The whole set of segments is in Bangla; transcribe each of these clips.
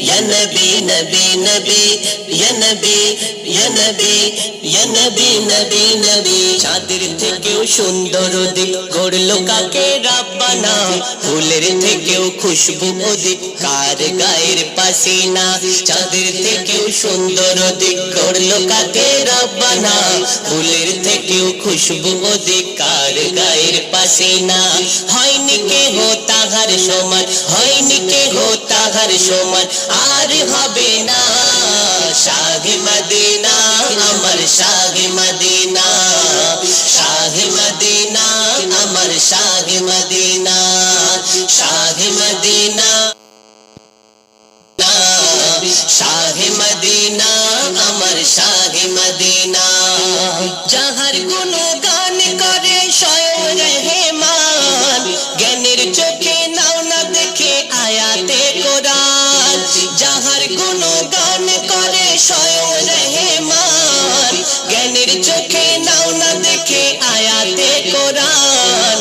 या नबी नबी नबी या नबी या नबी या नबी नबी नबी চাঁদের থেকেও সুন্দর দিক গড়লো কাকে রাব্বানা ফুলের থেকেও খুশবু অধিক কার গায়ের পাসিনা চাঁদের থেকেও সুন্দর দিক গড়লো কাকে রাব্বানা ফুলের থেকেও খুশবু অধিক কার গায়ের পাসিনা হয়নি কেহ তাহার সমান হয়নি কেহ তাহার সমান আর হবে না শাহে মদিনা আমার শাহে মদিনা শাহে মদিনা আমার শাহে মদিনা শাহে মদিনা শাহে মদিনা আমার শাহে মদিনা যাহার গুণগান করে স্বয়ং রহমান জ্ঞানের চোখে নাও না দেখে আয়াতে কোরআন যাহার গুণগান করে স্বয়ং রহমান জ্ঞানের চোখে নাও না দেখে আয়াতে কোরআন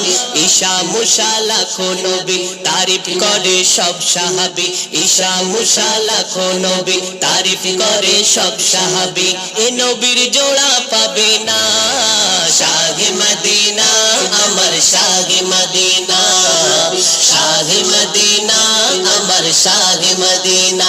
ঈশা মুসা লাখো নবী তারিফ করে সব সাহাবী ঈশা মুসা লাখো নবী তারিফ করে সব সাহাবী এ নবীর জোড়া পাবে না শাহে মদিনা আমার শাহে মদিনা শাহে মদিনা আমার শাহে মদিনা